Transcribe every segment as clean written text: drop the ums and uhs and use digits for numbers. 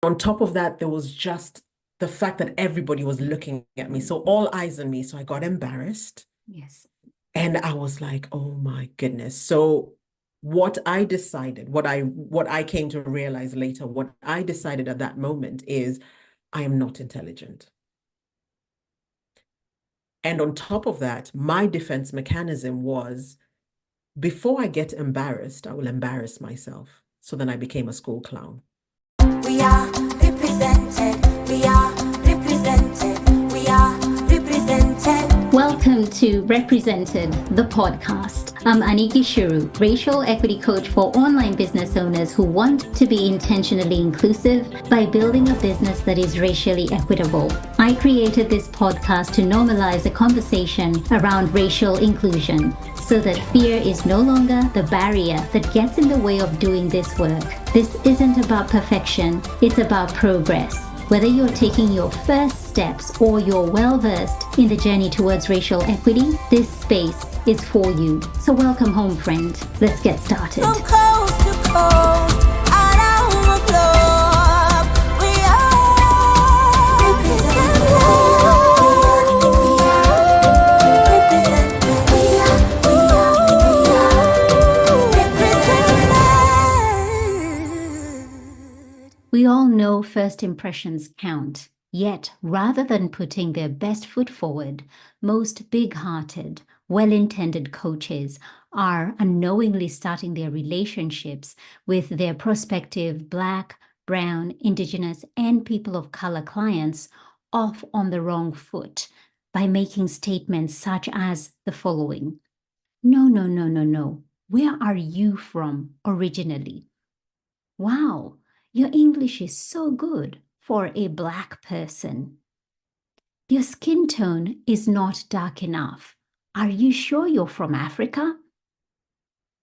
On top of that, there was just the fact that everybody was looking at me. So all eyes on me. So I got embarrassed. Yes. And I was like, oh my goodness. So what I decided, what I came to realize later, what I decided at that moment is I am not intelligent. And on top of that, my defense mechanism was before I get embarrassed, I will embarrass myself. So then I became a school clown. We are represented. We are represented. We are represented. Welcome to Represented, the podcast. I'm Aniki Shuru, racial equity coach for online business owners who want to be intentionally inclusive by building a business that is racially equitable. I created this podcast to normalize a conversation around racial inclusion so that fear is no longer the barrier that gets in the way of doing this work. This isn't about perfection, it's about progress. Whether you're taking your first steps or you're well-versed in the journey towards racial equity, this space is for you. So welcome home, friend. Let's get started. From coast to coast, around the globe, we are represented. We are represented. We are represented. We all know first impressions count. Yet, rather than putting their best foot forward, most big-hearted, well-intended coaches are unknowingly starting their relationships with their prospective Black, Brown, Indigenous, and people of color clients off on the wrong foot by making statements such as the following. No, no, no, no, no. Where are you from originally? Wow, your English is so good for a Black person. Your skin tone is not dark enough. Are you sure you're from Africa?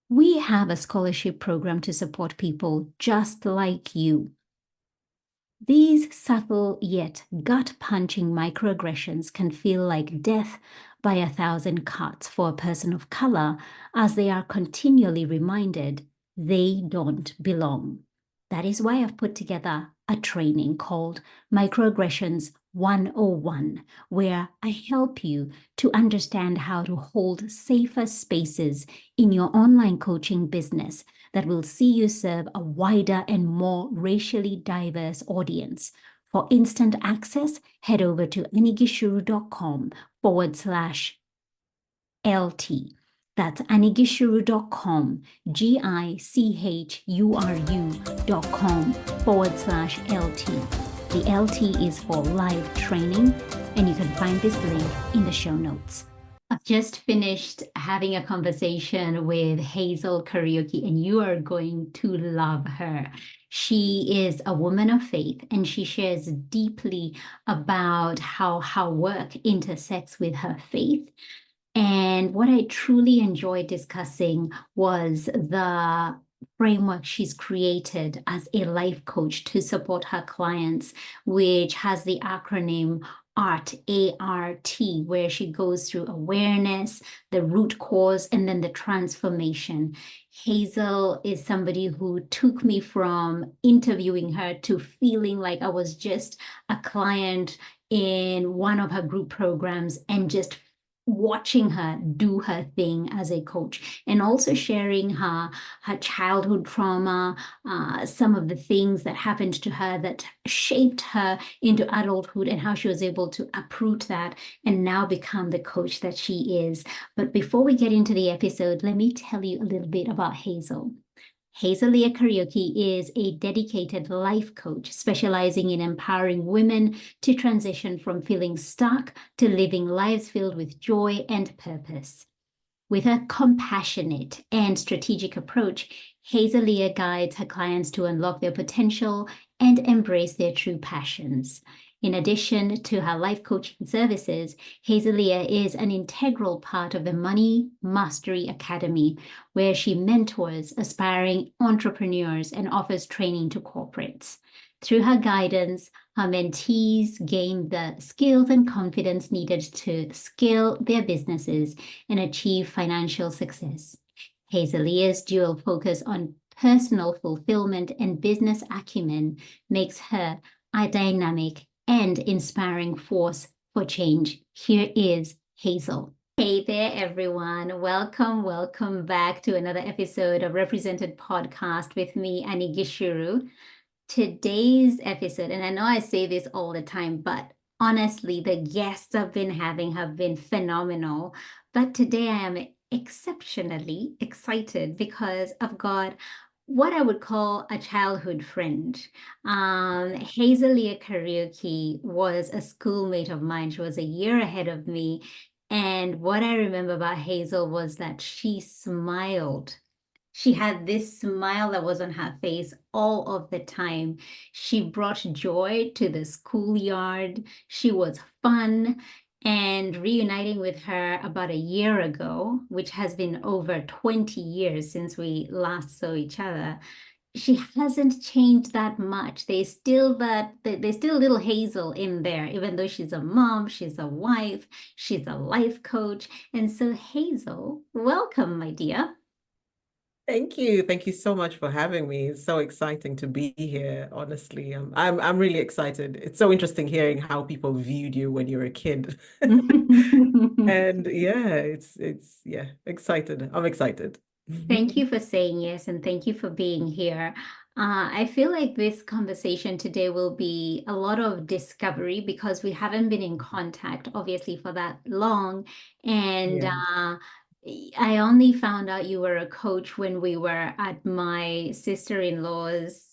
We have a scholarship program to support people just like you. These subtle yet gut-punching microaggressions can feel like death by 1,000 cuts for a person of color as they are continually reminded they don't belong. That is why I've put together a training called Microaggressions 101, where I help you to understand how to hold safer spaces in your online coaching business that will see you serve a wider and more racially diverse audience. For instant access, head over to anigishuru.com/LT. That's anigishuru.com, gichuru.com/LT. The LT is for live training, and you can find this link in the show notes. I've just finished having a conversation with Hezeliya Kariuki, and you are going to love her. She is a woman of faith, and she shares deeply about how her work intersects with her faith. And what I truly enjoyed discussing was the framework she's created as a life coach to support her clients, which has the acronym A.R.T, A.R.T, where she goes through awareness, the root cause, and then the transformation. Hazel is somebody who took me from interviewing her to feeling like I was just a client in one of her group programs and just watching her do her thing as a coach, and also sharing her childhood trauma, some of the things that happened to her that shaped her into adulthood, and how she was able to uproot that and now become the coach that she is. But before we get into the episode, let me tell you a little bit about Hazel. Hezeliya Kariuki is a dedicated life coach specializing in empowering women to transition from feeling stuck to living lives filled with joy and purpose. With a compassionate and strategic approach, Hezeliya guides her clients to unlock their potential and embrace their true passions. In addition to her life coaching services, Hezeliya is an integral part of the Money Mastery Academy, where she mentors aspiring entrepreneurs and offers training to corporates. Through her guidance, her mentees gain the skills and confidence needed to scale their businesses and achieve financial success. Hezeliya's dual focus on personal fulfillment, and business acumen makes her a dynamic and inspiring force for change. Here is Hazel. Hey there, everyone. Welcome back to another episode of Represented Podcast with me, Annie Gishuru. Today's episode, and I know I say this all the time, but honestly, the guests I've been having have been phenomenal. But today I am exceptionally excited because I've got what I would call a childhood friend. Hezeliya Kariuki was a schoolmate of mine. She was a year ahead of me. And what I remember about Hazel was that she smiled. She had this smile that was on her face all of the time. She brought joy to the schoolyard. She was fun. And reuniting with her about a year ago, which has been over 20 years since we last saw each other, she hasn't changed that much. There's still little Hazel in there, even though she's a mom, she's a wife, she's a life coach. And so Hazel, welcome, my dear. Thank you. Thank you so much for having me. It's so exciting to be here, honestly. I'm really excited. It's so interesting hearing how people viewed you when you were a kid. And yeah, it's yeah, excited. I'm excited. Thank you for saying yes, and thank you for being here. I feel like this conversation today will be a lot of discovery because we haven't been in contact, obviously, for that long. And Yeah, I only found out you were a coach when we were at my sister-in-law's,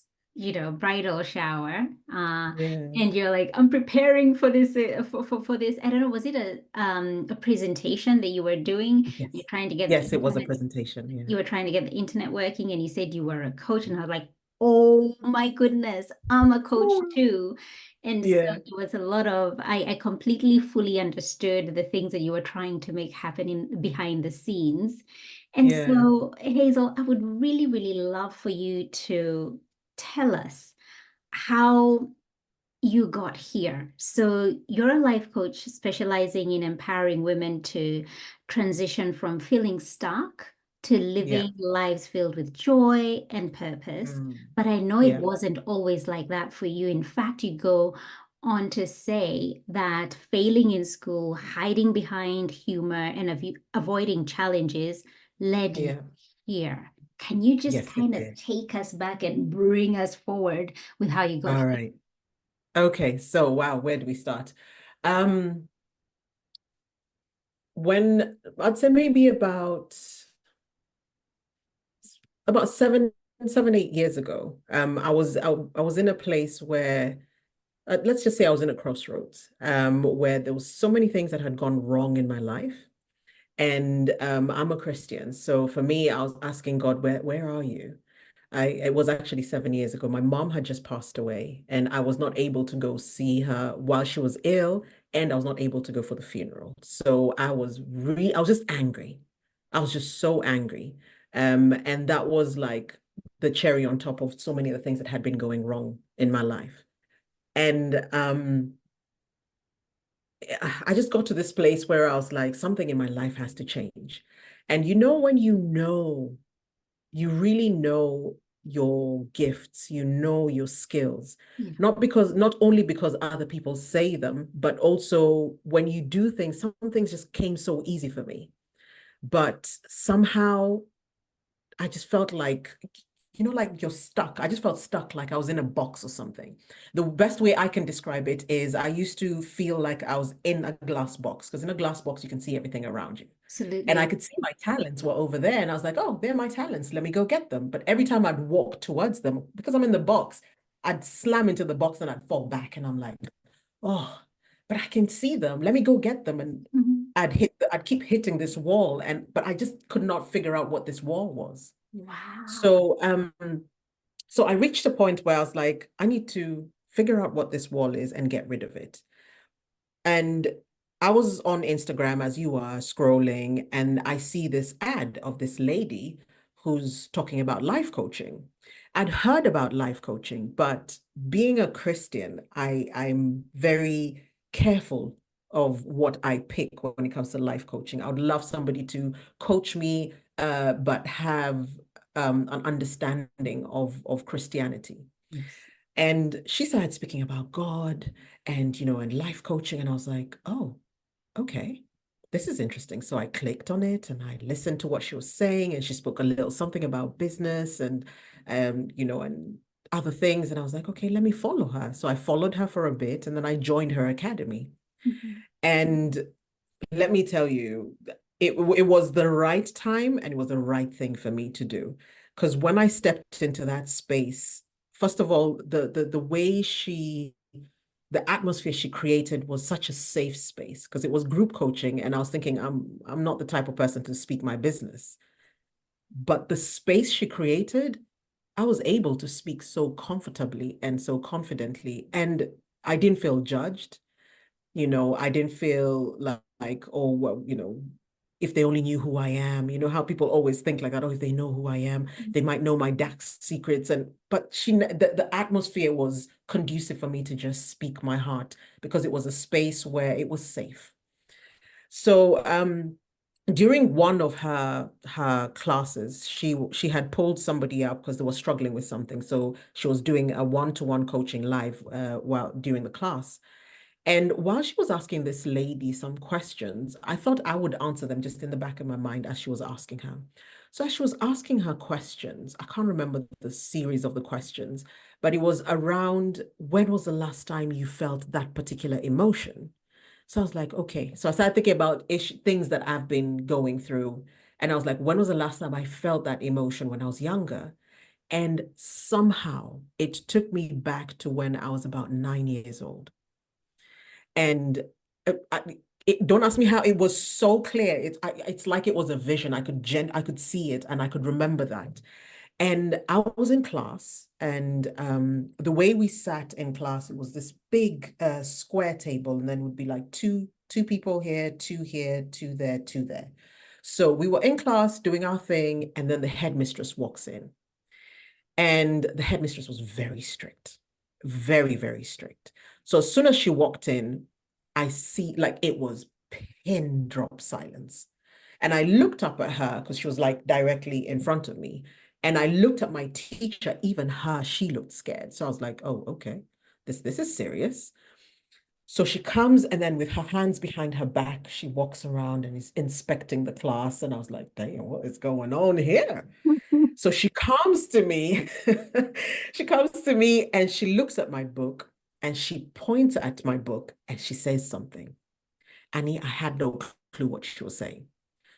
bridal shower. yeah. And you're like, I'm preparing for this, for this. I don't know, was it a presentation that you were doing? You're Yes. trying to get the Yes, it was a internet presentation. Yeah. you were trying to get the internet working and you said you were a coach, and I was like, oh my goodness, I'm a coach Oh, too. And so yeah, it was a lot of I completely fully understood the things that you were trying to make happen in behind the scenes. And yeah, so Hazel, I would really, really love for you to tell us how you got here. So you're a life coach specializing in empowering women to transition from feeling stuck to yeah. living lives filled with joy and purpose. Mm, But I know it yeah, wasn't always like that for you. In fact, you go on to say that failing in school, hiding behind humor, and avoiding challenges led you yeah. here. Can you just Yes, it kind of did. take us back and bring us forward with how you got All here? right. Okay, so wow, where do we start? Um, when I'd say maybe about 8 years ago, I was in a place where let's just say I was in a crossroads, where there was so many things that had gone wrong in my life. And I'm a Christian. So for me, I was asking God, where are you? It was actually 7 years ago. My mom had just passed away, and I was not able to go see her while she was ill, and I was not able to go for the funeral. So I was just angry. I was just so angry. And that was like the cherry on top of so many of the things that had been going wrong in my life. And I just got to this place where I was like, something in my life has to change. And when you really know your gifts, you know your skills, Yeah. not only because other people say them, but also when you do things, some things just came so easy for me. But somehow I just felt like, like you're stuck. I just felt stuck, like I was in a box or something. The best way I can describe it is I used to feel like I was in a glass box, because in a glass box, you can see everything around you. And I Absolutely. could see my talents were over there. And I was like, oh, they're my talents. Let me go get them. But every time I'd walk towards them, because I'm in the box, I'd slam into the box and I'd fall back. And I'm like, oh, but I can see them. Let me go get them. And Mhm. I'd keep hitting this wall. But I just could not figure out what this wall was. Wow. So I reached a point where I was like, I need to figure out what this wall is and get rid of it. And I was on Instagram as you are scrolling, and I see this ad of this lady who's talking about life coaching. I'd heard about life coaching, but being a Christian, I'm very careful of what I pick when it comes to life coaching. I would love somebody to coach me, but have an understanding of Christianity. Yes. And she started speaking about God and, and life coaching. And I was like, oh, okay, this is interesting. So I clicked on it and I listened to what she was saying. And she spoke a little something about business and other things. And I was like, okay, let me follow her. So I followed her for a bit and then I joined her academy. Mhm. And let me tell you, it was the right time and it was the right thing for me to do. Because when I stepped into that space, first of all, the way the atmosphere she created was such a safe space because it was group coaching, and I was thinking I'm not the type of person to speak my business. But the space she created, I was able to speak so comfortably and so confidently, and I didn't feel judged. I didn't feel like, oh, well, if they only knew who I am, how people always think like that, oh, if they know who I am, they might know my dark secrets. But the atmosphere was conducive for me to just speak my heart because it was a space where it was safe. So, during one of her classes, she had pulled somebody up because they were struggling with something. So she was doing a one-to-one coaching live while during the class. And while she was asking this lady some questions, I thought I would answer them just in the back of my mind as she was asking her. So as she was asking her questions, I can't remember the series of the questions, but it was around when was the last time you felt that particular emotion? So I was like, okay. So I started thinking about things that I've been going through. And I was like, when was the last time I felt that emotion when I was younger? And somehow it took me back to when I was about 9 years old. And don't ask me how it was so clear. It's like it was a vision. I could see it and I could remember that. And I was in class, and the way we sat in class, it was this big square table, and then would be like two people here, two there, two there. So we were in class doing our thing, and then the headmistress walks in. And the headmistress was very strict, very, very strict. So as soon as she walked in, I see like it was pin drop silence. And I looked up at her because she was like directly in front of me. And I looked at my teacher, even her, she looked scared. So I was like, oh, okay, this is serious. So she comes and then with her hands behind her back, she walks around and is inspecting the class. And I was like, damn, what is going on here? So she comes to me, she comes to me and she looks at my book and she points at my book and she says something. Annie, I had no clue what she was saying.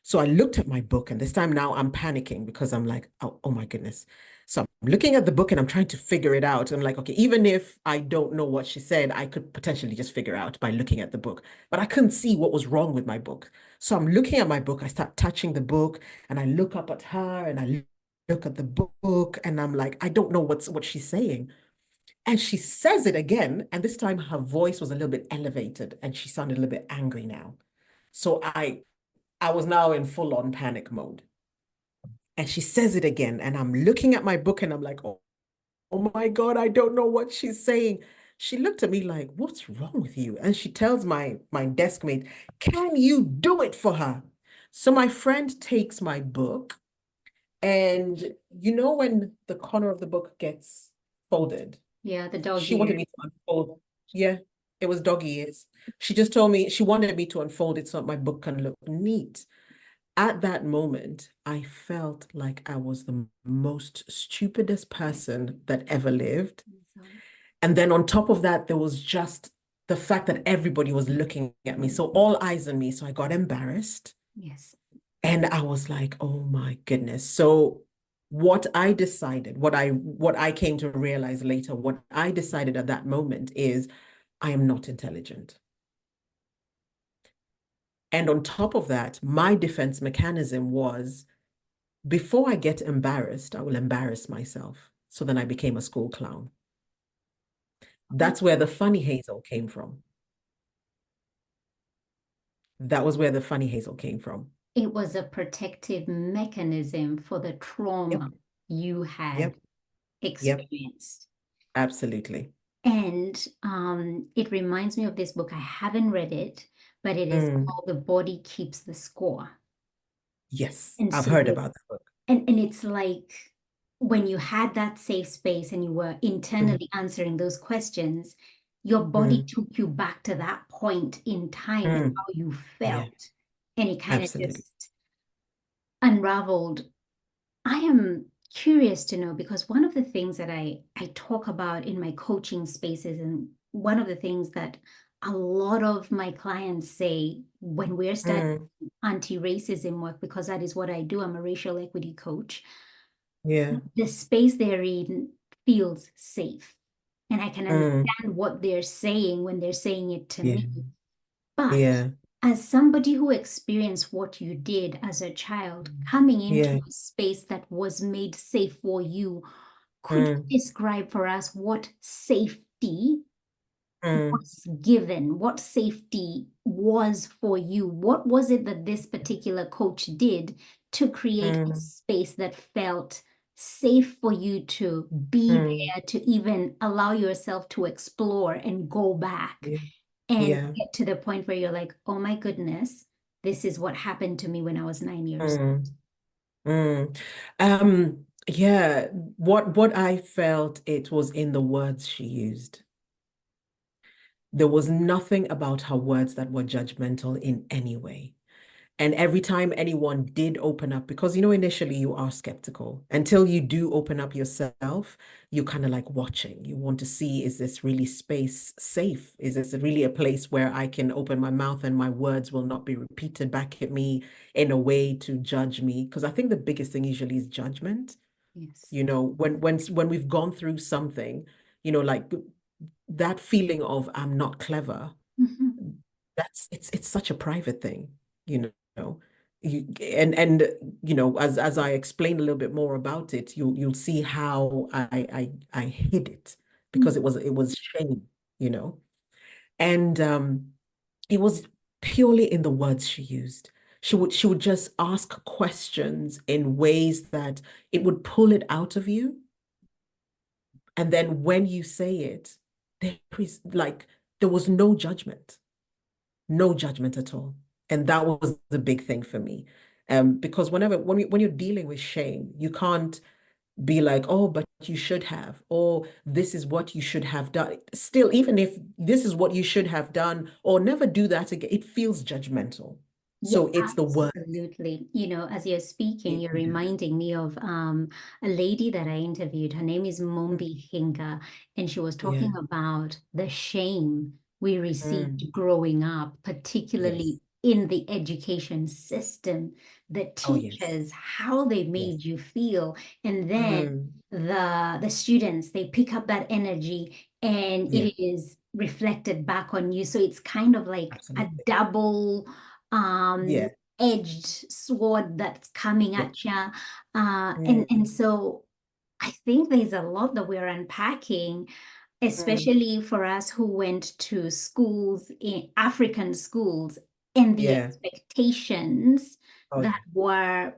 So I looked at my book, and this time now I'm panicking because I'm like, oh my goodness. So I'm looking at the book and I'm trying to figure it out. I'm like, okay, even if I don't know what she said, I could potentially just figure out by looking at the book. But I couldn't see what was wrong with my book. So I'm looking at my book. I start touching the book and I look up at her and I look at the book and I'm like, I don't know what she's saying. And she says it again. And this time her voice was a little bit elevated and she sounded a little bit angry now. So I was now in full on panic mode. And she says it again. And I'm looking at my book and I'm like, oh my God, I don't know what she's saying. She looked at me like, what's wrong with you? And she tells my desk mate, can you do it for her? So my friend takes my book, and when the corner of the book gets folded, Yeah, the dog she wanted ears. me to unfold. Yeah, it was doggy ears. She just told me she wanted me to unfold it so that my book can look neat. At that moment, I felt like I was the most stupidest person that ever lived. And then on top of that, there was just the fact that everybody was looking at me. So all eyes on me. So I got embarrassed. Yes. And I was like, oh my goodness. So what I decided, what I came to realize later, what I decided at that moment is I am not intelligent. And on top of that, my defense mechanism was before I get embarrassed, I will embarrass myself. So then I became a school clown. That's where the funny Hazel came from. That was where the funny Hazel came from. It was a protective mechanism for the Yep, trauma you had yep, yep, experienced. absolutely. And it reminds me of this book. I haven't read it, but it is Mm, called The Body Keeps the Score. yes, And I've so heard about that book. and it's like when you had that safe space and you were Mm, internally answering those questions, your body mm, took you back to that point in time and mm. how you Yeah, felt. And it kind of absolutely. just unraveled. I am curious to know because one of the things that I talk about in my coaching spaces, and one of the things that a lot of my clients say when we're studying Mm, anti-racism work, because that is what I do, I'm a racial equity coach, yeah. the space they're in feels safe. And I can Mm, understand what they're saying when they're saying it to yeah. me. But Yeah. as somebody who experienced what you did as a child, coming into Yeah. a space that was made safe for you, could Mm, you describe for us what safety mm, was given, what safety was for you? What was it that this particular coach did to create a mm, space that felt safe for you to be mm. there, to even allow yourself to explore and go back Yeah. and Yeah. get to the point where you're like, oh my goodness, this is what happened to me when I was 9 years. Mm, mm. Yeah, what I felt it was in the words she used. There was nothing about her words that were judgmental in any way. And every time anyone did open up, because initially you are skeptical until you do open up yourself, you're kind of like watching. You want to see, is this really space safe? Is this really a place where I can open my mouth and my words will not be repeated back at me in a way to judge me? Because I think the biggest thing usually is judgment. Yes. When we've gone through something, like that feeling of I'm not clever, Mhm. it's such a private thing, you know. As I explain a little bit more about it, you'll see how I hid it because it was shame, you know. And it was purely in the words she used. She would just ask questions in ways that it would pull it out of you. And then when you say it, there is like there was no judgment at all. And that was the big thing for me. Because when you're dealing with shame, you can't be like, oh, but you should have, or this is what you should have done. Still, even if this is what you should have done, or never do that again, it feels judgmental. Yeah, So it's the word. absolutely. You know, as you're speaking, you're Yeah. reminding me of a lady that I interviewed. Her name is Mombi Hinga, and she was Yeah. talking about the shame we received Mm. growing up, particularly Yes. in the education system, the Oh, yes. teachers, how they Yes. made you feel, and then Mm. the students, they pick up that energy and Yeah. it is reflected back on you. So it's kind of like a Absolutely. double um Yeah. edged sword that's coming Yeah. at you. And Mm. so I think there's a lot that we're unpacking, Mm. especially for us who went to schools, in African schools, and the Yeah. expectations Oh, that yeah. were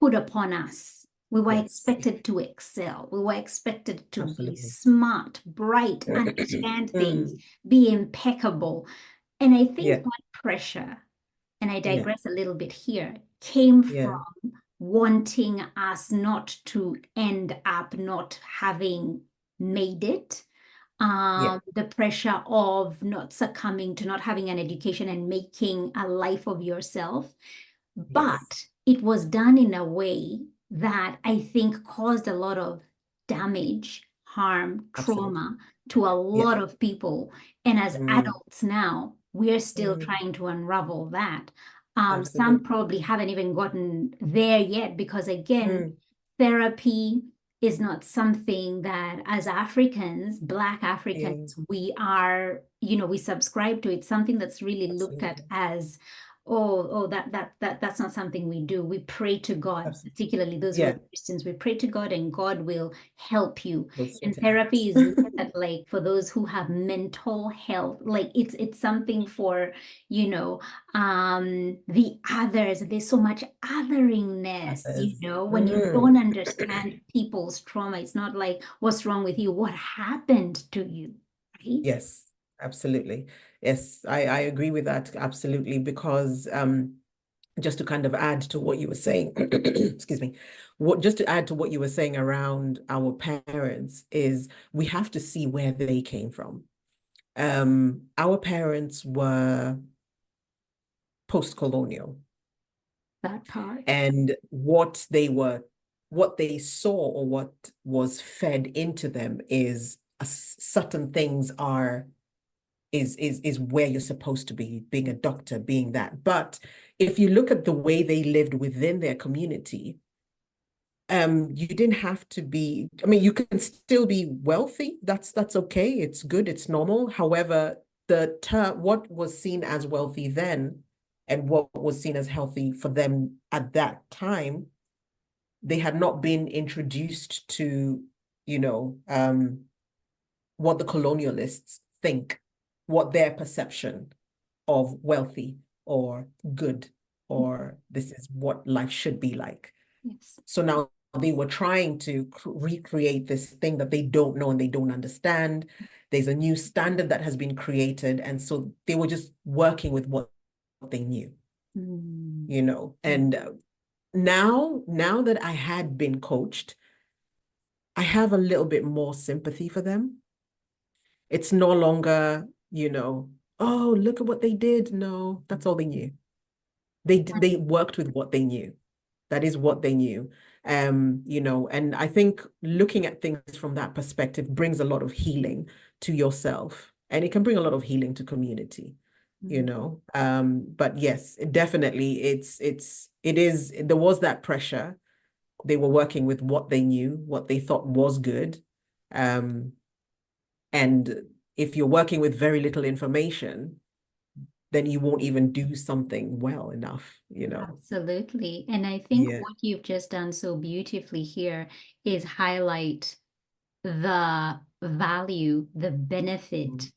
put upon us. We were Yes. expected to excel. We were expected to be Absolutely. smart, bright, understand things, Mm. be impeccable. And I think Yeah. that pressure, and I Yeah. digress a little bit here, came Yeah. from wanting us not to end up not having made it. Yeah. The pressure of not succumbing to not having an education and making a life of yourself. Yes. But it was done in a way that I think caused a lot of damage, harm, Absolutely. trauma to a Yeah. lot of people. And as Mm. adults now, we're still Mm. trying to unravel that. Some Absolutely. probably haven't even gotten there yet because, again, Mm. therapy is not something that as Africans, Black Yeah. Africans, we are, we subscribe to. It's something that's really looked at Absolutely. as, oh, that's not something we do. We pray to God, Absolutely. particularly those who are Yeah. Christians. We pray to God and God will help you. We'll And sort it therapy out. is looked at like for those who have mental health, like it's something for, the others. There's so much otheringness, Others. when you Mm. don't understand people's trauma. It's not like what's wrong with you, what happened to you, right? Yes, absolutely. Yes, I agree with that absolutely because just to kind of add to what you were saying, excuse me, just to add to what you were saying around our parents is we have to see where they came from. Our parents were post-colonial, That part. and what they saw or what was fed into them is certain things are is where you're supposed to be, being a doctor, being that. But if you look at the way they lived within their community, you didn't have to be, I mean, you can still be wealthy. That's okay. It's good. It's normal. However, the term, what was seen as wealthy then and what was seen as healthy for them at that time, they had not been introduced to, you know, what the colonialists think, what their perception of wealthy or good, or this is what life should be like. Yes. So now they were trying to recreate this thing that they don't know and they don't understand. There's a new standard that has been created. And so they were just working with what they knew, you know. And now that I had been coached, I have a little bit more sympathy for them. It's no longer, you know, oh, look at what they did. No, that's all they knew. They worked with what they knew. That is what they knew. You know, and I think looking at things from that perspective brings a lot of healing to yourself, and it can bring a lot of healing to community, you know. But yes, definitely there was that pressure. They were working with what they knew, what they thought was good. And if you're working with very little information, then you won't even do something well enough, you know. Absolutely. And I think Yeah. what you've just done so beautifully here is highlight the value, the benefit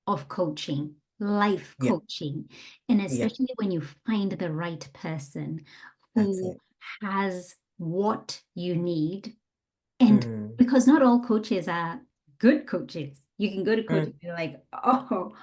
of coaching, life Yeah. coaching, and Yeah. especially when you find the right person That's who it. has what you need. And Mm. because not all coaches are good coaches, you can go to coaches Mm. and be like, oh,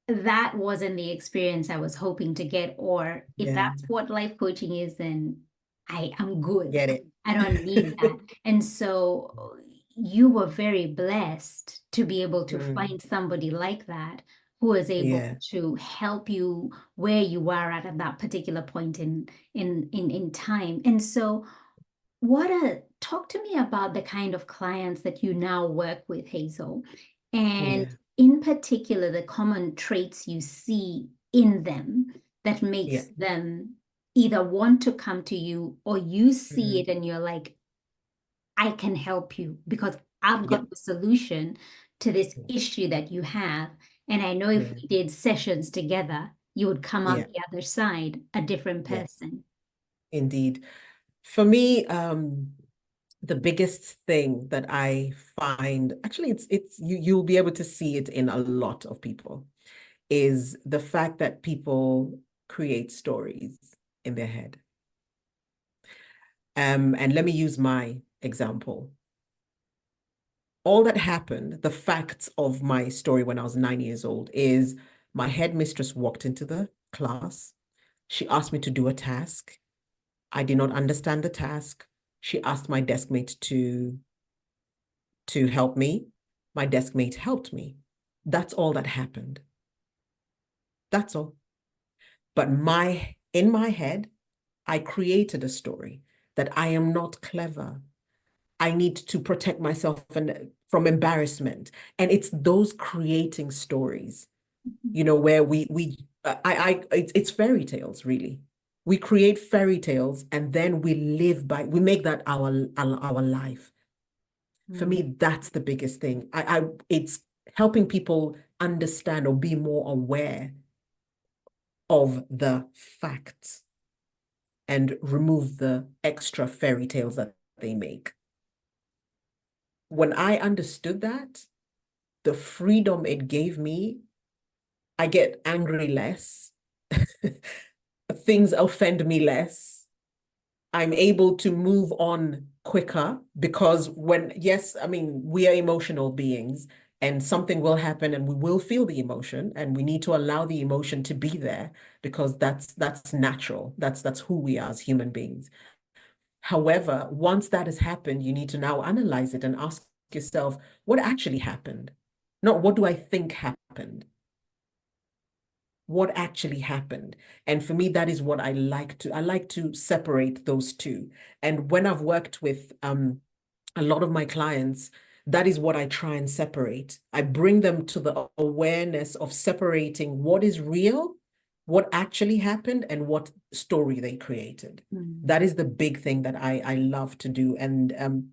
that wasn't the experience I was hoping to get. Or if Yeah. that's what life coaching is, then I am good. Get it. I don't need that. And so you were very blessed to be able to Mm. find somebody like that who is able Yeah. to help you where you are at that particular point in time. And so talk to me about the kind of clients that you now work with, Hazel, and Yeah. in particular, the common traits you see in them that Yeah. makes them either want to come to you or you see Mm. it and you're like, I can help you because I've Yeah. got the solution to this issue that you have. And I know if Yeah. we did sessions together, you would come out Yeah. the other side a different Yeah. person. Indeed. For me, the biggest thing that I find, actually you'll be able to see it in a lot of people, is the fact that people create stories in their head. And let me use my example. All that happened, the facts of my story when I was 9 years old, is my headmistress walked into the class. She asked me to do a task. I did not understand the task. She asked my deskmate to help me. My deskmate helped me. That's all that happened. That's all. But in my head, I created a story that I am not clever. I need to protect myself from embarrassment. And it's those creating stories, you know, where it's fairy tales, really. We create fairy tales and then we make that our life. For Mm. me, that's the biggest thing. It's helping people understand or be more aware of the facts and remove the extra fairy tales that they make. When I understood that, the freedom it gave me, I get angry less. Things offend me less. I'm able to move on quicker because yes, I mean, we are emotional beings. and something will happen and we will feel the emotion, and we need to allow the emotion to be there because that's natural. That's who we are as human beings. However, once that has happened, you need to now analyze it and ask yourself, what actually happened? Not what do I think happened? What actually happened? And for me, that is what I like to separate those two. And when I've worked with a lot of my clients, that is what I try and separate. I bring them to the awareness of separating what is real, what actually happened, and what story they created. That is the big thing that I love to do. And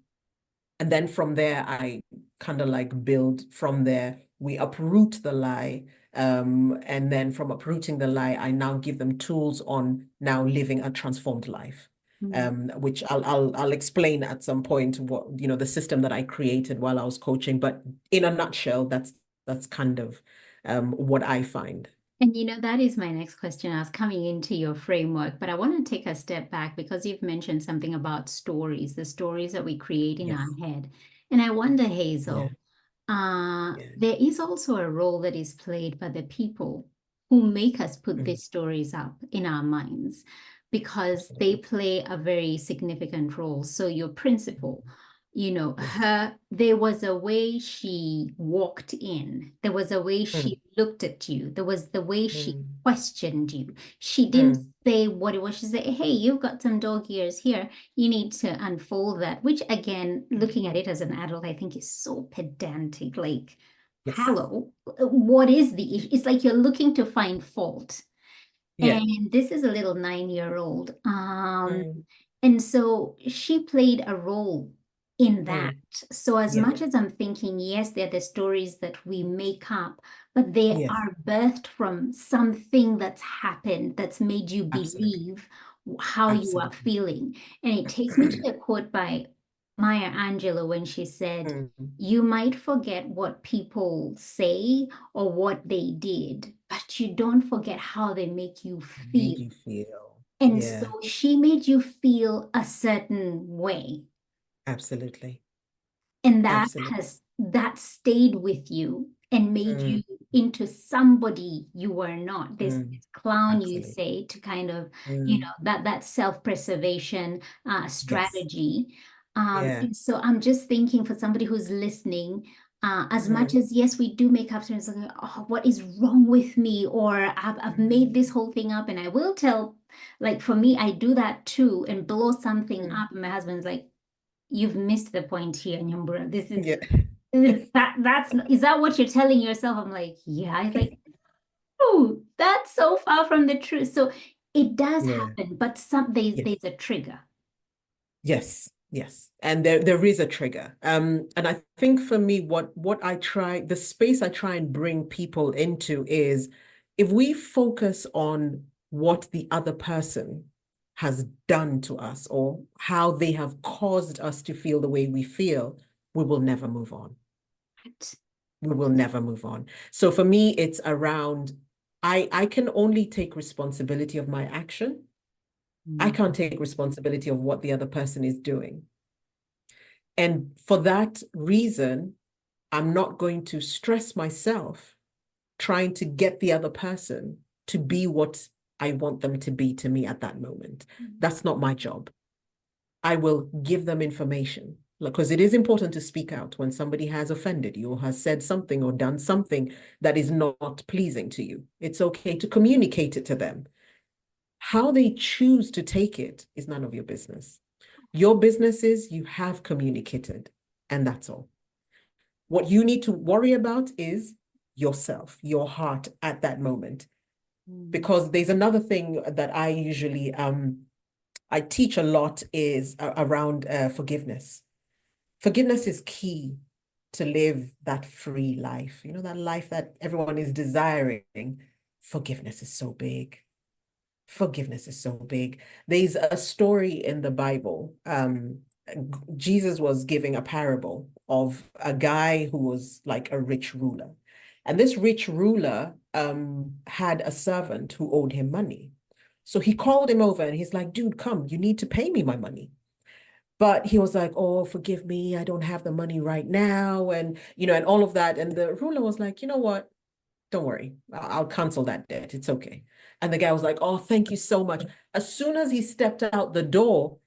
then from there, I kind of like build from there. We uproot the lie. And then from uprooting the lie, I now give them tools on now living a transformed life. Which I'll explain at some point what, the system that I created while I was coaching. But in a nutshell, that's kind of what I find. And that is my next question. I was coming into your framework, but I want to take a step back because you've mentioned something about stories, the stories that we create in our Yes. head. And I wonder, Yeah. Hazel, Yeah. there is also a role that is played by the people who make us put Mm. these stories up in our minds because they Absolutely. play a very significant role. So your principal, Yes. there was a way she walked in, there was a way Mm. she looked at you, there was the way she Mm. questioned you. She didn't Mm. say what it was. She said, hey, you've got some dog ears here. You need to unfold that, which again, looking at it as an adult, I think is so pedantic. Like, Yes. hello, what is the issue? It's like you're looking to find fault. Yeah. And this is a little 9-year-old. Mm. And so she played a role in that. Mm. So as Yeah. much as I'm thinking, yes, they're the stories that we make up, but they Yes. are birthed from something that's happened that's made you Absolutely. believe how you are Absolutely. feeling. And it takes me to a quote by Maya Angelou when she said, Mm. you might forget what people say or what they did, but you don't forget how they make you Made feel. you feel. And so Yeah. she made you feel a certain way. Absolutely. And Absolutely. that stayed with you and made Mm. you into somebody you were not. Mm. This clown, you Absolutely. say, to kind of, Mm. that self-preservation Yes. strategy. Yeah. And so I'm just thinking for somebody who's listening, as much Mm. as yes, we do make up stories like, oh, what is wrong with me? Or I've made this whole thing up, and I will tell, like for me, I do that too, and blow something Mm. up, and my husband's like, you've missed the point here, Nyambura. Yeah. Is that what you're telling yourself? I'm like, yeah. I like, oh, that's so far from the truth. So it does Yeah. happen, but there's Yes. a trigger. Yes, yes. And there is a trigger. And I think for me, what I try, the space I try and bring people into is if we focus on what the other person has done to us or how they have caused us to feel the way we feel, we will never move on. We will never move on. So for me, it's around I can only take responsibility of my action. I Mm. can't take responsibility of what the other person is doing. And for that reason, I'm not going to stress myself trying to get the other person to be what I want them to be to me at that moment. That's not my job. I will give them information because it is important to speak out when somebody has offended you or has said something or done something that is not pleasing to you. It's okay to communicate it to them. How they choose to take it is none of your business. Your business is you have communicated, and that's all. What you need to worry about is yourself, your heart at that moment. Mm. Because there's another thing that I usually I teach a lot is around forgiveness. Forgiveness is key to live that free life. You know, that life that everyone is desiring. Forgiveness is so big. Forgiveness is so big. There's a story in the Bible. Jesus was giving a parable of a guy who was like a rich ruler. And this rich ruler had a servant who owed him money. So he called him over and he's like, dude, come, you need to pay me my money. But he was like, oh, forgive me, I don't have the money right now. And, and all of that. And the ruler was like, you know what? Don't worry. I'll cancel that debt. It's okay. And the guy was like, oh, thank you so much. As soon as he stepped out the door,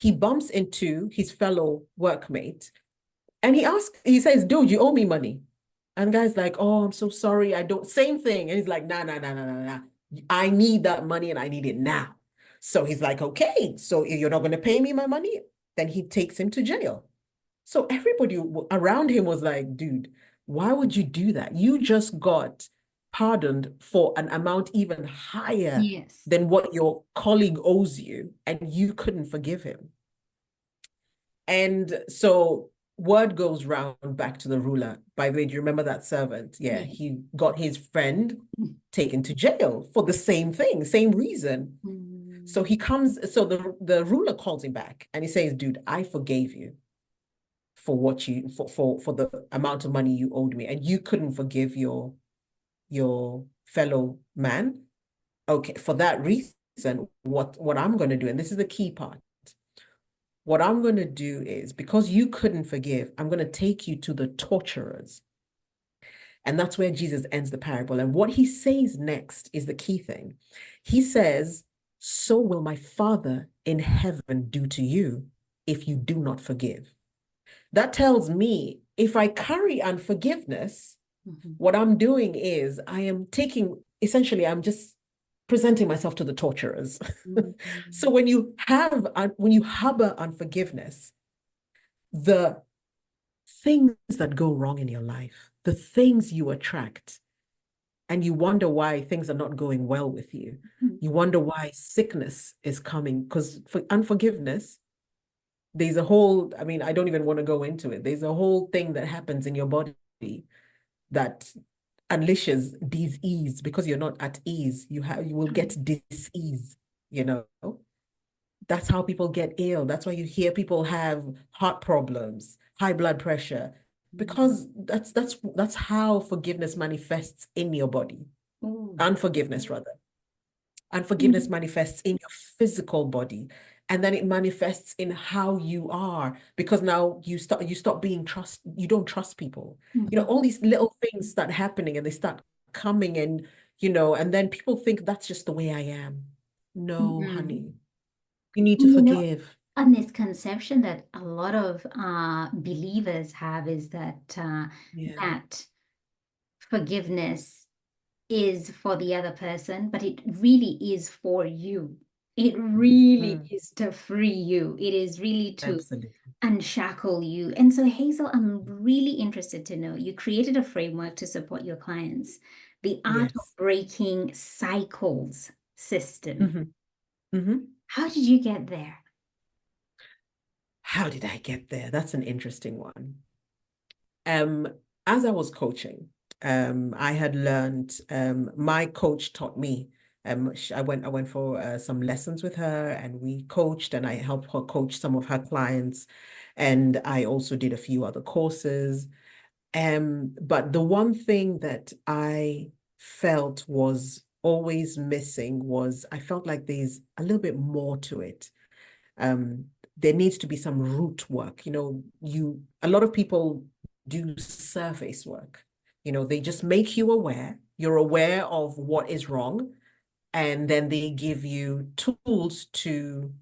he bumps into his fellow workmate and he says, dude, you owe me money. And the guy's like, oh, I'm so sorry. I don't, same thing. And he's like, nah, nah, nah, nah, nah, nah. I need that money and I need it now. So he's like, okay, so you're not going to pay me my money? Then he takes him to jail. So everybody around him was like, dude, why would you do that? You just got pardoned for an amount even higher Yes. than what your colleague owes you, and you couldn't forgive him. And so word goes round back to the ruler. By the way, do you remember that servant? Yeah, Yes. he got his friend taken to jail for the same thing, same reason. So he comes, so the ruler calls him back and he says, dude, I forgave you for what you for the amount of money you owed me, and you couldn't forgive your fellow man. Okay, for that reason, what I'm going to do, and this is the key part, what I'm going to do is, because you couldn't forgive, I'm going to take you to the torturers. And that's where Jesus ends the parable. And what he says next is the key thing. He says, so will my Father in heaven do to you if you do not forgive. That tells me if I carry unforgiveness, what I'm doing is essentially, I'm just presenting myself to the torturers. So when you harbor unforgiveness, the things that go wrong in your life, the things you attract, and you wonder why things are not going well with you. You wonder why sickness is coming, because for unforgiveness, there's a whole, I mean, I don't even want to go into it. There's a whole thing that happens in your body that unleashes disease because you're not at ease. You will get disease, you know. That's how people get ill. That's why you hear people have heart problems, high blood pressure, because that's how forgiveness manifests in your body. Unforgiveness, rather. Unforgiveness manifests in your physical body, and then it manifests in how you are, because now you stop being you don't trust people. All these little things start happening and they start coming, and and then people think that's just the way I am. No, honey, you need to forgive. A misconception that a lot of believers have is that Yeah. that forgiveness is for the other person, but it really is for you. It really is to free you. It is really to Absolutely. unshackle you. And so, Hazel, I'm really interested to know, you created a framework to support your clients, the Art of Yes. Breaking Cycles system. Mm-hmm. How did you get there? How did I get there? That's an interesting one. As I was coaching, I had learned, my coach taught me. I went for some lessons with her, and we coached, and I helped her coach some of her clients, and I also did a few other courses. But the one thing that I felt was always missing was I felt like there's a little bit more to it. Um, there needs to be some root work. A lot of people do surface work. They just make you aware. You're aware of what is wrong, and then they give you tools to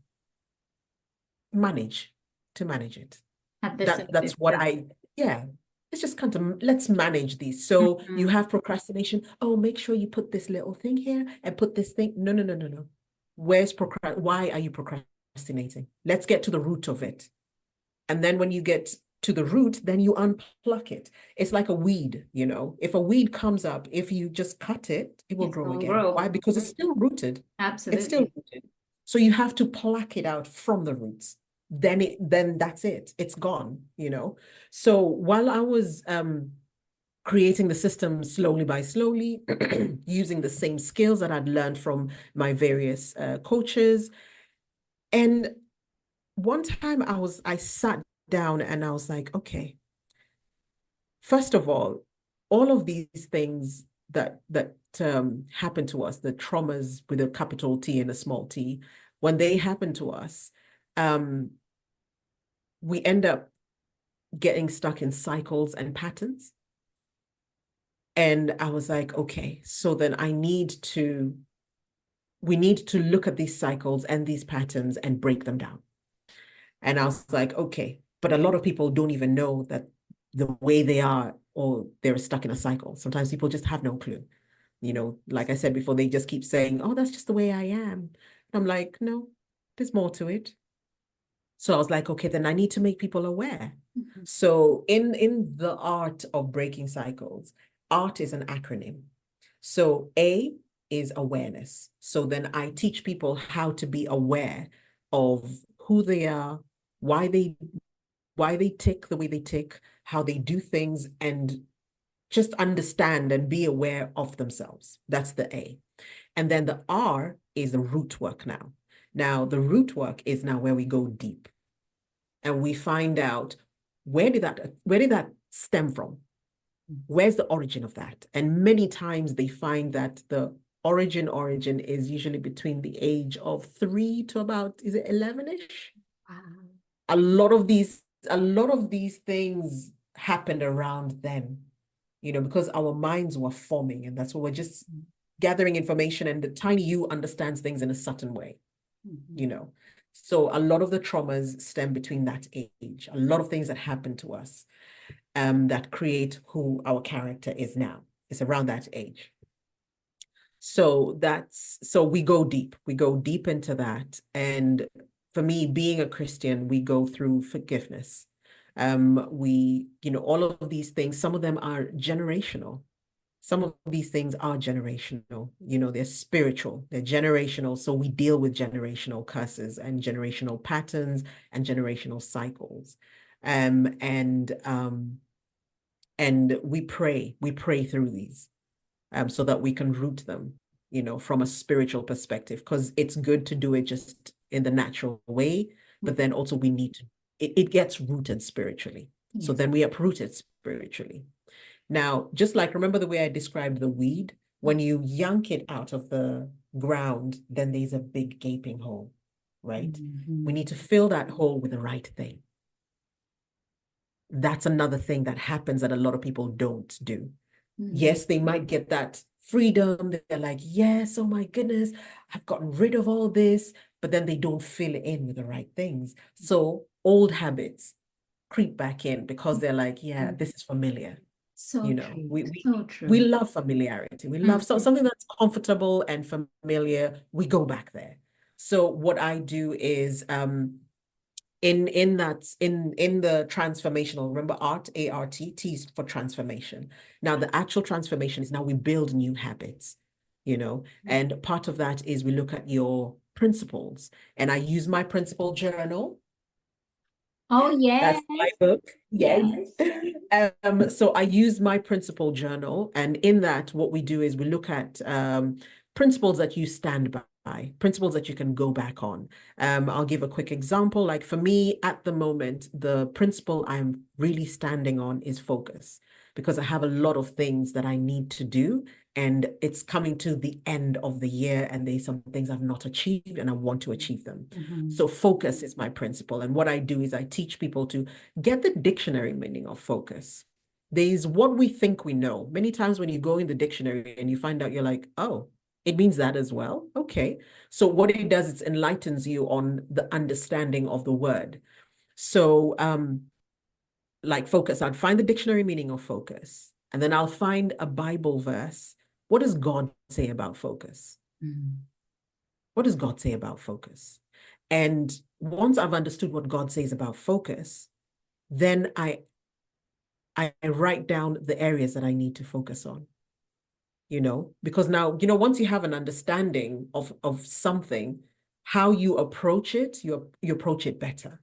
manage it. At the That's surface. what yeah. Let's just let's manage these. So you have procrastination. Oh, make sure you put this little thing here and put this thing. No, no, no, no, no. Why are you procrastinating? Let's get to the root of it. And then when you get to the root, then you unpluck it. It's like a weed, If a weed comes up, if you just cut it, it will grow again. Why? Because it's still rooted. Absolutely. It's still rooted. So you have to pluck it out from the roots. Then that's it. It's gone, So while I was creating the system slowly by slowly, using the same skills that I'd learned from my various coaches, and one time I sat down and I was like, okay, first of all of these things that happen to us, the traumas with a capital T and a small t, when they happen to us, we end up getting stuck in cycles and patterns. And I was like, okay, so then we need to look at these cycles and these patterns and break them down. And I was like, okay, but a lot of people don't even know that the way they are, or they're stuck in a cycle. Sometimes people just have no clue. Like I said before, they just keep saying, oh, that's just the way I am. I'm like, no, there's more to it. So I was like, okay, then I need to make people aware. Mhm. So in the art of breaking cycles, ART is an acronym. So A is awareness. So then I teach people how to be aware of who they are, why they tick the way they tick, how they do things, and just understand and be aware of themselves. That's the A. And then the R is the root work now. Now, the root work is now where we go deep and we find out where did that stem from? Where's the origin of that? And many times they find that the origin is usually between the age of 3 to about, is it 11-ish? Wow. A lot of these things happened around then, because our minds were forming, and that's what we're just gathering information, and the tiny you understands things in a certain way. Mhm. So a lot of the traumas stem between that age, a lot of things that happen to us that create who our character is now. It's around that age. So we go deep into that. And for me, being a Christian, we go through forgiveness. All of these things, some of them are generational. Some of these things are generational, they're spiritual, they're generational. So we deal with generational curses and generational patterns and generational cycles. And we pray through these so that we can root them, from a spiritual perspective, because it's good to do it just in the natural way, but then also we need to, it gets rooted spiritually. So Yes. then we uproot it spiritually. Now, just like, remember the way I described the weed? When you yank it out of the ground, then there's a big gaping hole, right? We Mhm. need to fill that hole with the right thing. That's another thing that happens that a lot of people don't do. Mhm. Yes, they might get that freedom. They're like, yes, oh my goodness, I've gotten rid of all this, but then they don't fill it in with the right things. So old habits creep back in because they're like, yeah, this is familiar. So true. We we So we true. love familiarity. We love Mhm. something that's comfortable and familiar. We go back there. So what I do is in the transformational, remember ART, A-R-T, T is for transformation. Now the actual transformation is now we build new habits, and part of that is we look at your principles, and I use my principle journal. Oh, That's yes. my book. Yes. Yes. So I use my principle journal, and in that, what we do is we look at principles that you stand by, principles that you can go back on. I'll give a quick example. Like for me, at the moment, the principle I'm really standing on is focus, because I have a lot of things that I need to do, and it's coming to the end of the year, and there's some things I've not achieved, and I want to achieve them. Mhm. So focus is my principle. And what I do is I teach people to get the dictionary meaning of focus. There's what we think we know. Many times when you go in the dictionary and you find out, you're like, oh, it means that as well. Okay. So what it does is it enlightens you on the understanding of the word. So like focus, I'd find the dictionary meaning of focus, and then I'll find a Bible verse. What does God say about focus? Mhm. What does God say about focus? And once I've understood what God says about focus, then I write down the areas that I need to focus on, because now, once you have an understanding of something, how you approach it, you approach it better,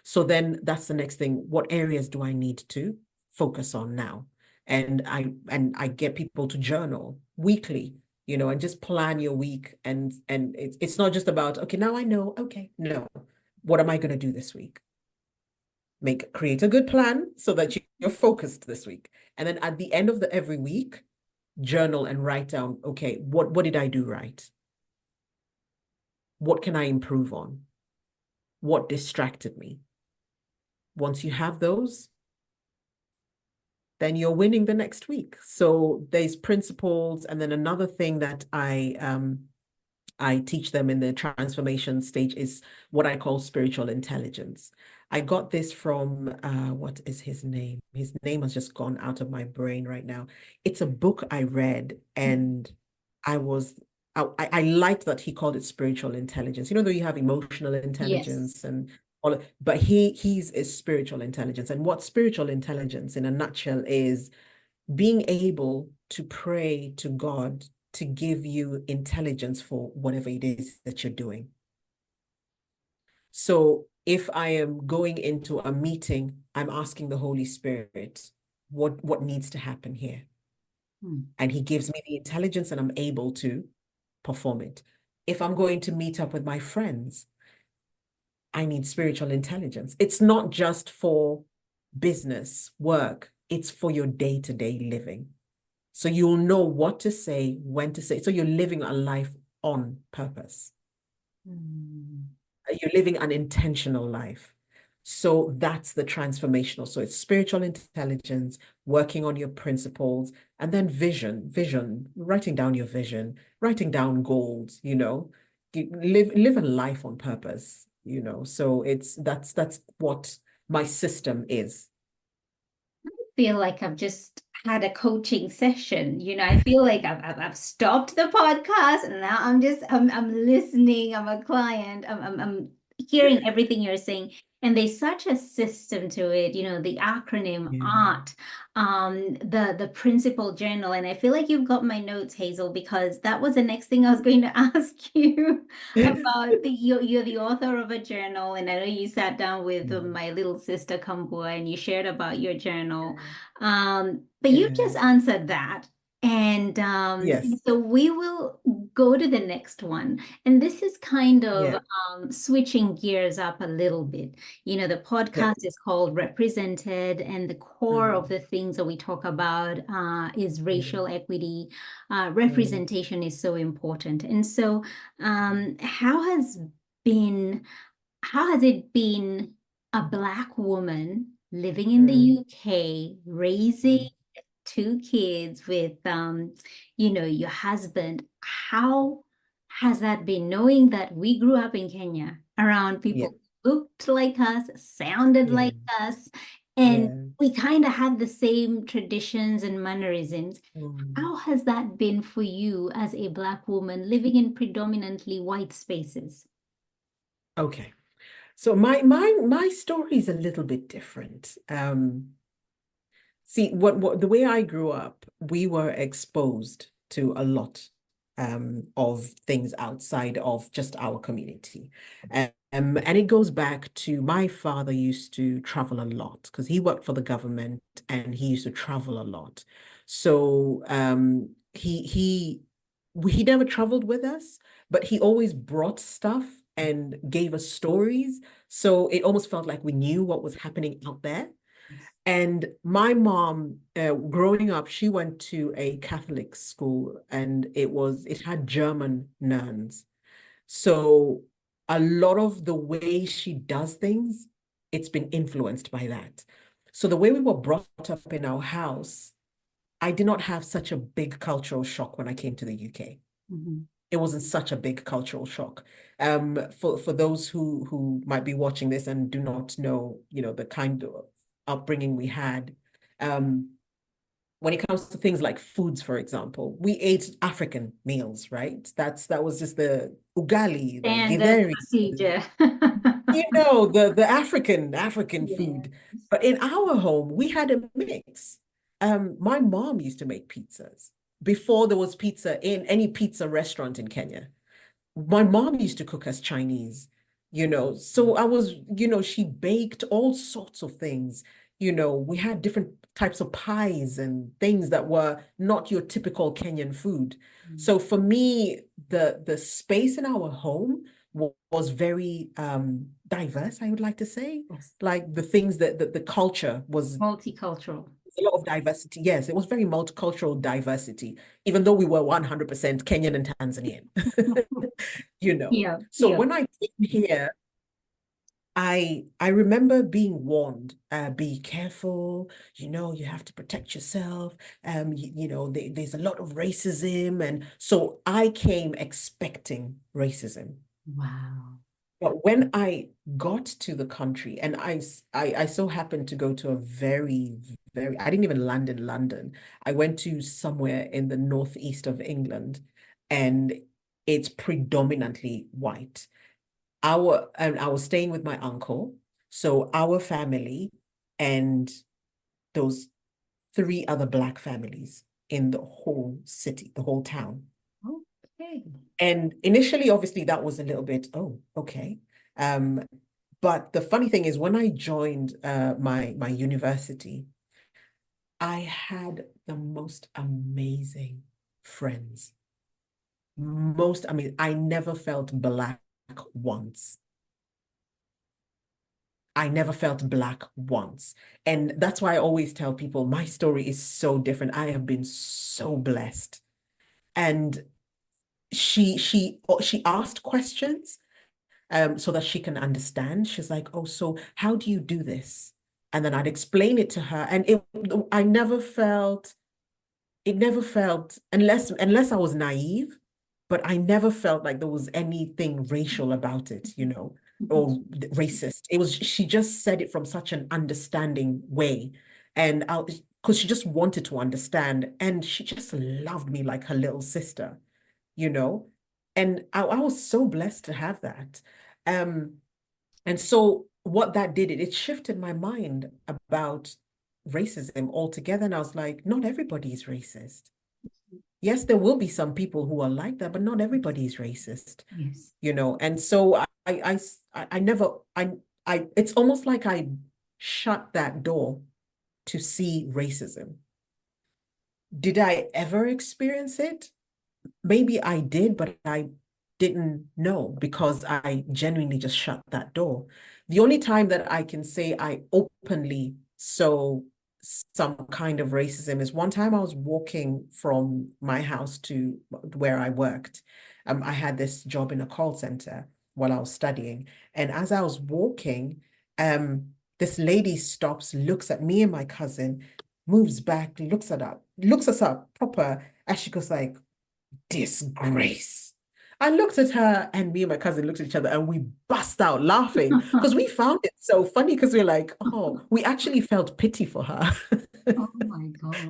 So then that's the next thing. What areas do I need to focus on now? And I get people to journal weekly, and just plan your week. And it's not just about, okay, now I know, okay, no. What am I going to do this week? Create a good plan so that you're focused this week. And then at the end of every week, journal and write down, okay, what did I do right? What can I improve on? What distracted me? Once you have those, then you're winning the next week. So there's principles. And then another thing that I teach them in the transformation stage is what I call spiritual intelligence. I got this from what is his name? His name has just gone out of my brain right now. It's a book I read, and I was I liked that he called it spiritual intelligence. You know, though you have emotional Yes. intelligence and all, but he's a spiritual intelligence. And what spiritual intelligence in a nutshell is being able to pray to God to give you intelligence for whatever it is that you're doing. So if I am going into a meeting, I'm asking the Holy Spirit, what needs to happen here? And he gives me the intelligence and I'm able to perform it. If I'm going to meet up with my friends, I need spiritual intelligence. It's not just for business, work, it's for your day-to-day living. So you'll know what to say, when to say. So you're living a life on purpose. You're living an intentional life. So that's the transformational. So it's spiritual intelligence, working on your principles, and then vision, writing down your vision, writing down goals, live a life on purpose, So that's what my system is. Feel like I've just had a coaching session. I feel like I've stopped the podcast and now I'm listening. I'm a client. I'm hearing everything you're saying. And there's such a system to it, the acronym Yeah. ART, the principal journal. And I feel like you've got my notes, Hazel, because that was the next thing I was going to ask you about. You're the author of a journal, and I know you sat down with Mm. my little sister Kambua and you shared about your journal. But you Yeah. just answered that. And Yes. so we will go to the next one. And this is kind of Yeah. switching gears up a little bit. The Yeah. podcast is called Represented, and the core of the things that we talk about is Mm. racial equity. Mm. Representation is so important. And so, been how has it been a Black woman living in the Mm. UK, raising Mm. two kids with your husband? How has that been, knowing that we grew up in Kenya around Yeah. people who looked like us, sounded Yeah. like us, and Yeah. we kind of had the same traditions and mannerisms? Mm. How has that been for you as a Black woman living in predominantly white spaces? Okay. So my story is a little bit different. See, what the way I grew up, we were exposed to a lot of things outside of just our community. And it goes back to my father used to travel a lot because he worked for the government and he used to travel a lot. So he never traveled with us, but he always brought stuff and gave us stories. So it almost felt like we knew what was happening out there. And my mom, growing up, she went to a Catholic school and it had German nuns. So a lot of the way she does things, it's been influenced by that. So the way we were brought up in our house, I did not have such a big cultural shock when I came to the UK. It wasn't such a big cultural shock. For those who might be watching this and do not know, the kind of upbringing we had, um, when it comes to things like foods, for example, we ate African meals, right? That was just the ugali, the Standard githeri, procedure. the African Yeah. food. But in our home, we had a mix. My mom used to make pizzas before there was pizza in any pizza restaurant in Kenya. My mom used to cook us Chinese, so she baked all sorts of things. We had different types of pies and things that were not your typical Kenyan food. So for me, the space in our home was very diverse, I would like to say. Yes. Like the things that the culture was Multicultural. a lot of diversity. Yes, it was very multicultural diversity, even though we were 100% Kenyan and Tanzanian. Yeah, So yeah. when I came here, I remember being warned, be careful, you have to protect yourself. There's a lot of racism. And so I came expecting racism. Wow. But when I got to the country, and I so happened to go to a I didn't even land in London. I went to somewhere in the northeast of England, and it's predominantly white. And I was staying with my uncle, so our family and those three other black families in the whole city, the whole town. Okay. And initially, obviously, that was a little bit, oh, okay. Um, but the funny thing is, when I joined my university, I had the most amazing friends. I mean, I never felt black once. I never felt black once. And that's why I always tell people my story is so different. I have been so blessed. And she asked questions so that she can understand. She's like, "Oh, so how do you do this?" And then I'd explain it to her. And I never felt it never felt, unless I was naive, but I never felt like there was anything racial about it, or racist. It was, she just said it from such an understanding way. And because she just wanted to understand, and she just loved me like her little sister, you know? And I was so blessed to have that. Um, and so what that did, it shifted my mind about racism altogether. And I was like, not everybody is racist. Yes, there will be some people who are like that, but not everybody is racist, Yes. And so I never, it's almost like I shut that door to see racism. Did I ever experience it? Maybe I did, but I didn't know because I genuinely just shut that door. The only time that I can say I openly saw some kind of racism is one time I was walking from my house to where I worked. I had this job in a call center while I was studying. And as I was walking, this lady stops, looks at me and my cousin, moves back, looks us up proper, and she goes like, disgrace. I looked at her and me and my cousin looked at each other and we bust out laughing because we found it so funny because we are like, oh, we actually felt pity for her. Oh my gosh.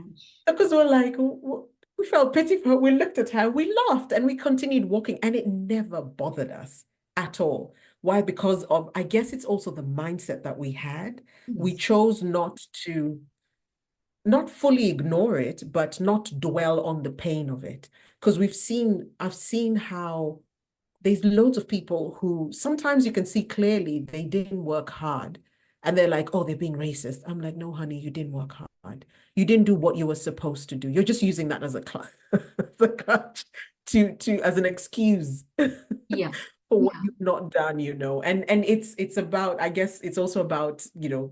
Because we're like, we felt pity for her. We looked at her, we laughed and we continued walking and it never bothered us at all. Why? Because of, I guess it's also the mindset that we had. We Yes. chose not fully ignore it, but not dwell on the pain of it. Because I've seen how there's loads of people who sometimes you can see clearly they didn't work hard. And they're like, oh, they're being racist. I'm like, no, honey, you didn't work hard. You didn't do what you were supposed to do. You're just using that as a as a crutch as an excuse Yeah. for what Yeah. you've not done, and it's about, I guess it's also about,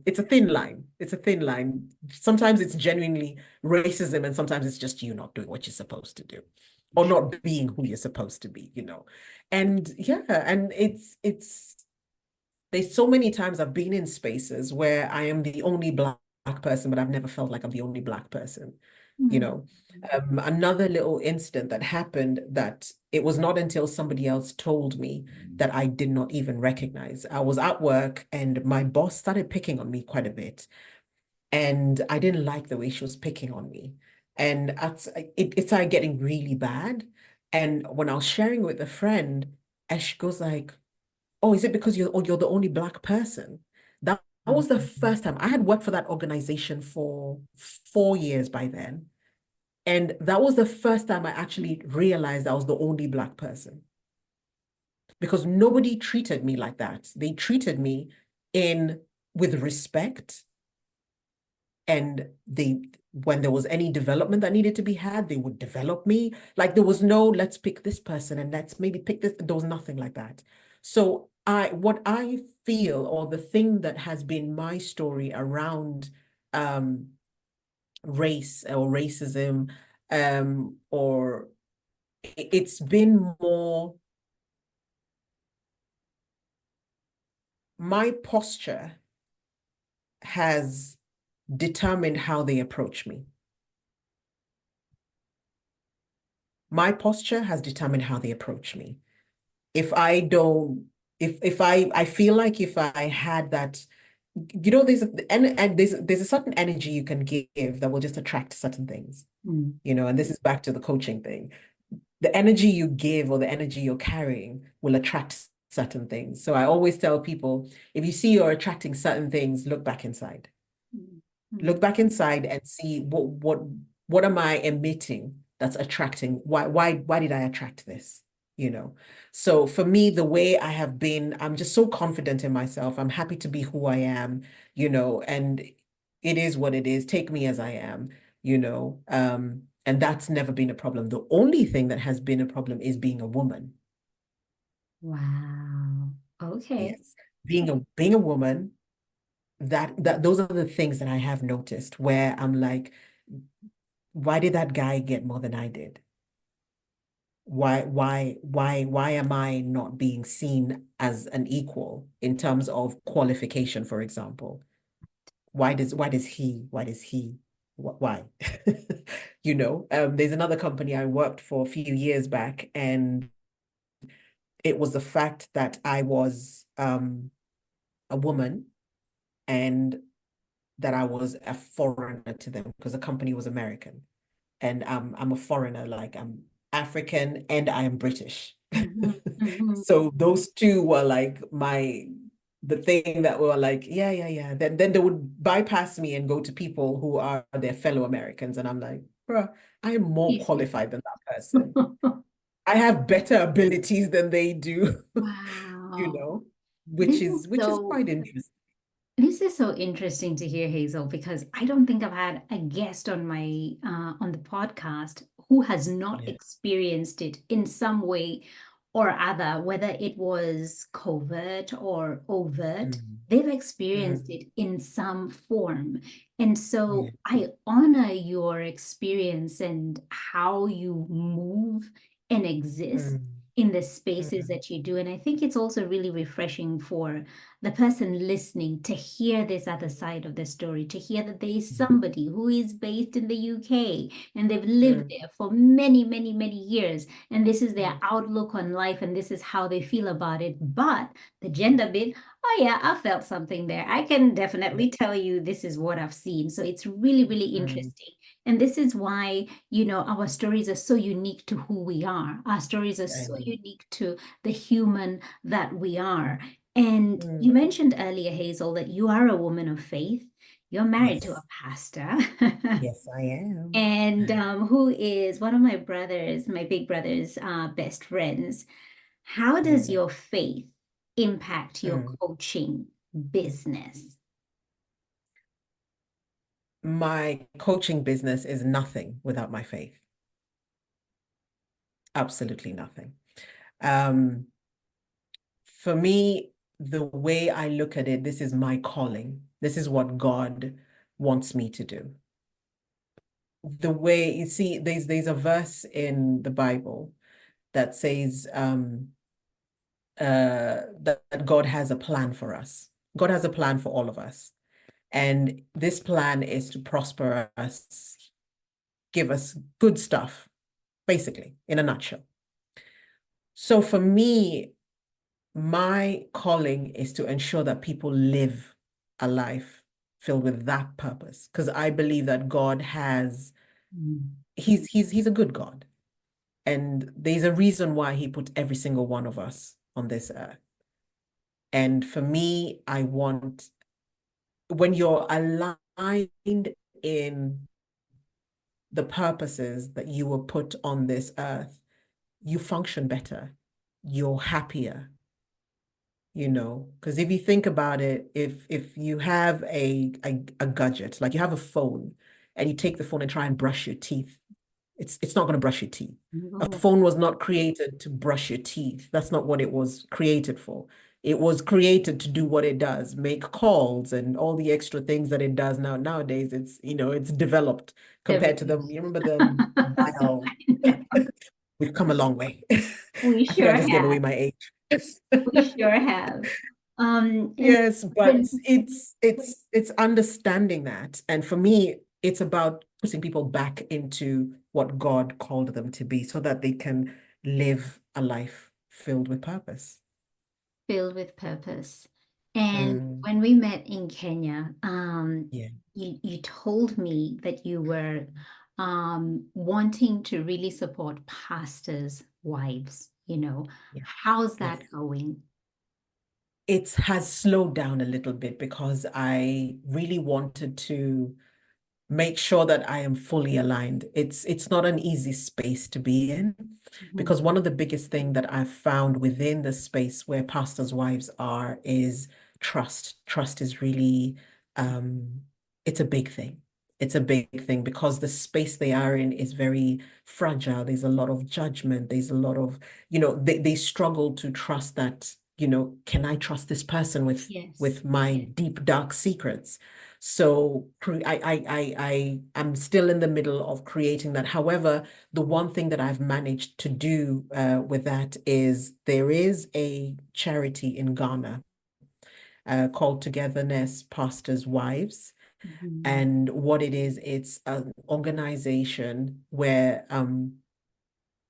it's a thin line. It's a thin line. Sometimes it's genuinely racism and sometimes it's just you not doing what you're supposed to do or not being who you're supposed to be. And yeah, and it's there's so many times I've been in spaces where I am the only black person, but I've never felt like I'm the only black person. You Mm. know, another little incident that happened that it was not until somebody else told me that I did not even recognize. I was at work and my boss started picking on me quite a bit. And I didn't like the way she was picking on me. And it started getting really bad. And when I was sharing with a friend, and she goes like, oh, is it because you're the only black person? That was the first time. I had worked for that organization for 4 years by then. And that was the first time I actually realized I was the only black person because nobody treated me like that. They treated me in with respect, and when there was any development that needed to be had, they would develop me. Like there was no, let's pick this person and let's maybe pick this. There was nothing like that. So what I feel, or the thing that has been my story around um, race or racism, or it's been more my posture has determined how they approach me. My posture has determined how they approach me. If I don't, if I feel like if I had that, and there's a certain energy you can give that will just attract certain things, Mm. and this is back to the coaching thing. The energy you give or the energy you're carrying will attract certain things. So I always tell people, if you see you're attracting certain things, look back inside. Look Mm. back inside and see what am I emitting that's attracting? Why did I attract this? So for me, the way I have been, I'm just so confident in myself. I'm happy to be who I am, and it is what it is. Take me as I am, and that's never been a problem. The only thing that has been a problem is being a woman. Wow. Okay. Yes. Being a woman, that those are the things that I have noticed where I'm like, why did that guy get more than I did? Why am I not being seen as an equal in terms of qualification, for example? Why does he why? There's another company I worked for a few years back, and it was the fact that I was a woman and that I was a foreigner to them because the company was American. And I'm a foreigner, like I'm African and I am British. Mhm, mhm. So those two were like the thing that were like, yeah, yeah, yeah. Then they would bypass me and go to people who are their fellow Americans. And I'm like, bruh, I am more You see. qualified than that person. I have better abilities than they do, you Wow. know, which This is is which is so quite interesting. This is so interesting to hear, Hazel, because I don't think I've had a guest on my on the podcast who has not Yeah. experienced it in some way or other, whether it was covert or overt. Mm, They've experienced mm, it in some form. And yeah. so I honor your experience and how you move and exist Mm, in the spaces mm, that you do. And I think it's also really refreshing for the person listening to hear this other side of the story, to hear that there is mm, somebody who is based in the UK and they've lived mm, there for many, many, many years. And this is their mm, outlook on life and this is how they feel about it. But the gender bit, oh yeah, I felt something there. I can yeah. definitely tell you this is what I've seen. So it's really, really Mm, interesting. And this is why, our stories are so unique to who we are. Our stories are I so know. unique to the human that we are. And Mm, you mentioned earlier, Hazel, that you are a woman of faith. You're married to a yes. pastor, Yes, I am. and who is one of my brothers, my big brother's best friends. How does Mm, your faith impact your mm. coaching business? My coaching business is nothing without my faith. Absolutely nothing. Um, for me, the way I look at it, this is my calling. This is what God wants me to do. The way you see, there's a verse in the Bible that says that God has a plan for us. God has a plan for all of us. And this plan is to prosper us, give us good stuff, basically, in a nutshell. So for me, my calling is to ensure that people live a life filled with that purpose. Because I believe that God has, Mm. he's a good God. And there's a reason why he put every single one of us on this earth. And for me, I want, when you're aligned in the purposes that you were put on this earth, you function better, you're happier, because if you think about it, if you have a gadget, like you have a phone, and you take the phone and try and brush your teeth, it's not going to brush your teeth. A Oh, phone was not created to brush your teeth. That's not what it was created for. It was created to do what it does, make calls and all the extra things that it does now. Nowadays, it's developed compared to them. everything. You remember them dial? We've come a long way. We I think I sure just gave away have. my age. We sure have. And Yes, but when it's understanding that. And for me, it's about putting people back into what God called them to be so that they can live a life filled with purpose. filled with purpose. And Mm, when we met in Kenya, yeah, you told me that you were wanting to really support pastors' wives, you know. yeah, How's yes. that going? It has slowed down a little bit because I really wanted to make sure that I am fully aligned. It's not an easy space to be in Mhm. because one of the biggest thing that I've found within the space where pastors' wives are is trust. Trust is really it's a big thing. It's a big thing because the space they are in is very fragile. There's a lot of judgment. There's a lot of, they struggle to trust that, can I trust this person Yes. with my deep, dark secrets? So I'm still in the middle of creating that. However, the one thing that I've managed to do with that is there is a charity in Ghana called Togetherness Pastors' Wives. Mhm. And what it is, it's an organization where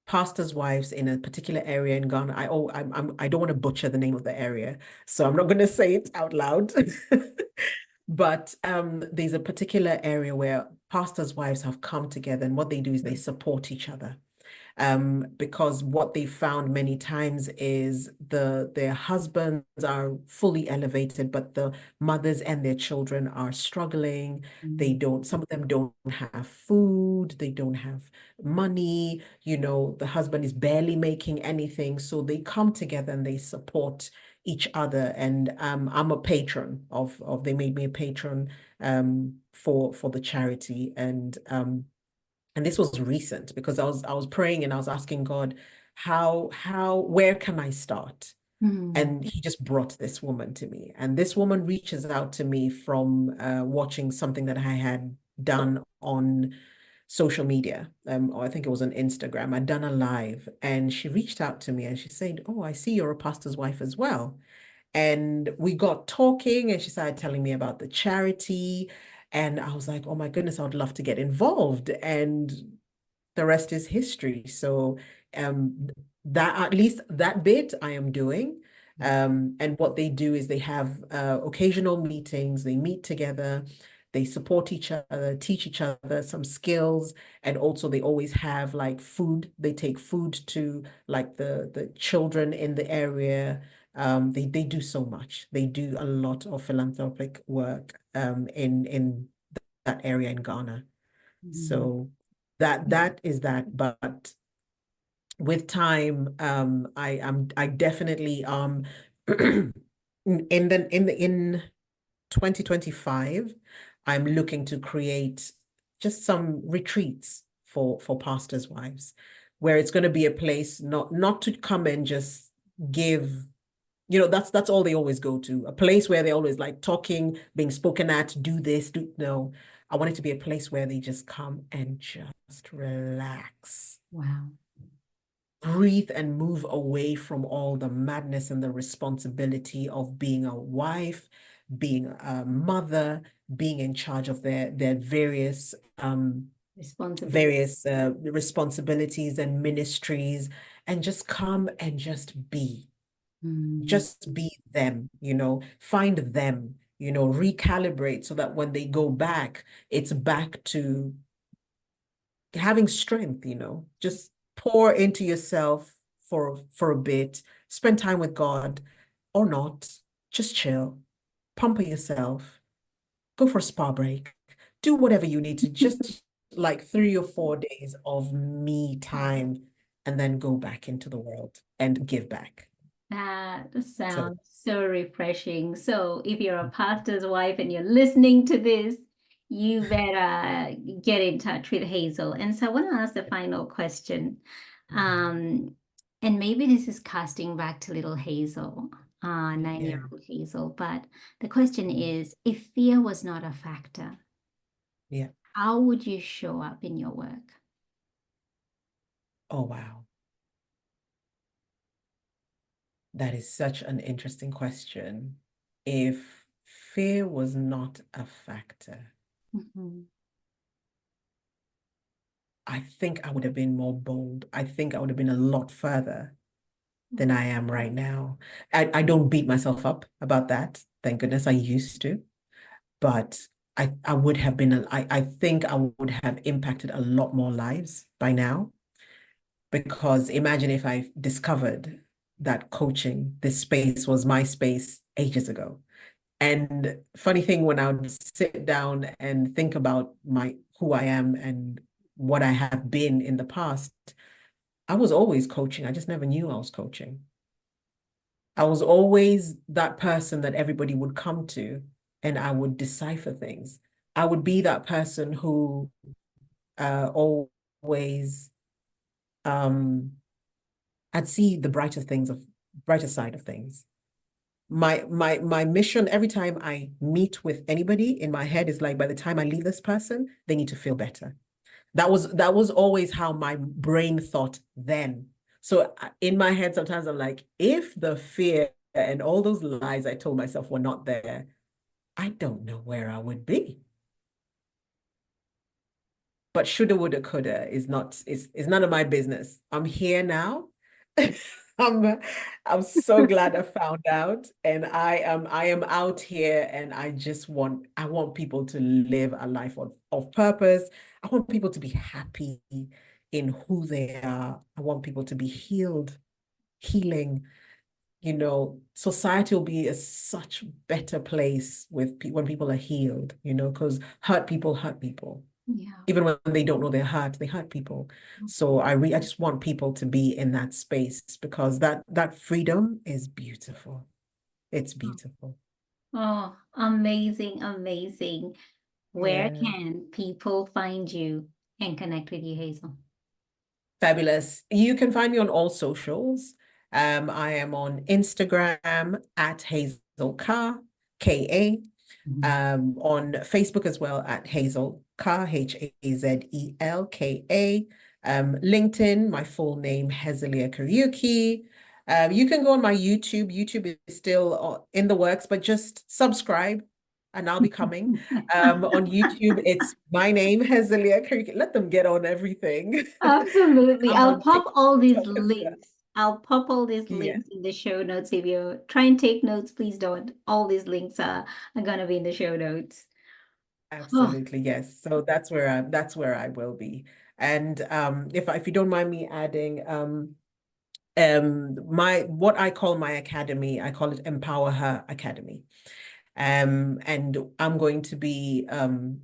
pastors' wives in a particular area in Ghana. I don't want to butcher the name of the area, so I'm not going to say it out loud. But there's a particular area where pastors' wives have come together, and what they do is they support each other. Because what they found many times is their husbands are fully elevated, but the mothers and their children are struggling. Mhm. Some of them don't have food, they don't have money, the husband is barely making anything. So they come together and they support each other. And I'm a patron of they made me a patron for the charity. And this was recent because I was praying and I was asking God, where can I start? Mhm. And he just brought this woman to me. And this woman reaches out to me from watching something that I had done on social media. Or I think it was on Instagram. I'd done a live and she reached out to me and she said, "Oh, I see you're a pastor's wife as well." And we got talking and she started telling me about the charity. And I was like, oh my goodness, I would love to get involved. And the rest is history. So um, that at least that bit I am doing. And what they do is they have occasional meetings, they meet together, they support each other, teach each other some skills, and also they always have like food. They take food to like the children in the area. They do so much. They do a lot of philanthropic work in that area in Ghana. Mhm. So that is that. But with time, I definitely in 2025, I'm looking to create just some retreats for pastors' wives, where it's going to be a place not to come and just give. That's all they always go to, a place where they're always like talking, being spoken at, do this, do no. I want it to be a place where they just come and just relax, Wow. breathe, and move away from all the madness and the responsibility of being a wife, being a mother, being in charge of their Responsibility. various responsibilities and ministries, and just come and Mm. just be them, find them, recalibrate so that when they go back, it's back to having strength, just pour into yourself for a bit, spend time with God or not, just chill, pamper yourself, go for a spa break, do whatever you need to, just like 3 or 4 days of me time, and then go back into the world and give back. That So sounds so refreshing. So, if you're a pastor's wife and you're listening to this, you better get in touch with Hazel. And so, I want to ask the final question. Um, and maybe this is casting back to little Hazel, yeah. 9-year-old Hazel. But the question is, if fear was not a factor, Yeah. how would you show up in your work? Oh, wow. That is such an interesting question. If fear was not a factor, Mhm. I think I would have been more bold. I think I would have been a lot further than I am right now. I don't beat myself up about that. Thank goodness I used to. But I would have been, I think I would have impacted a lot more lives by now. Because imagine if I discovered that coaching, this space was my space ages ago. And funny thing, when I would sit down and think about my who I am and what I have been in the past, I was always coaching. I just never knew I was coaching. I was always that person that everybody would come to and I would decipher things. I would be that person who always I'd see the brighter side of things. My mission every time I meet with anybody in my head is like, by the time I leave this person, they need to feel better. That was always how my brain thought then. So in my head, sometimes I'm like, if the fear and all those lies I told myself were not there, I don't know where I would be. But shoulda, woulda, coulda is none of my business. I'm here now. I'm I'm so glad I found out, and I am out here, and I want people to live a life of purpose. I want people to be happy in who they are. I want people to be healed, healing. Society will be a such better place when people are healed. Because hurt people Yeah. even when they don't know they're hurt, they hurt people. So I just want people to be in that space because that freedom is beautiful. It's beautiful. Oh, amazing, amazing. Where Yeah. can people find you and connect with you, Hazel? Fabulous. You can find me on all socials. I am on Instagram at Hazel Ka. On Facebook as well at Hazel Kar, Hazelka. LinkedIn, my full name, Hezeliya Kariuki. You can go on my YouTube. YouTube is still in the works, but just subscribe and I'll be coming. On YouTube, it's my name, Hezeliya Kariuki. Let them get on everything. Absolutely. I'm I'll on pop all these TikTok as well. links. I'll pop all these Yeah, links in the show notes. If you try and take notes, please don't. All these links are gonna be in the show notes. Oh, absolutely. Yes. So that's where I will be. And if you don't mind me adding, my what I call my academy, I call it Empower Her Academy. And I'm going to be,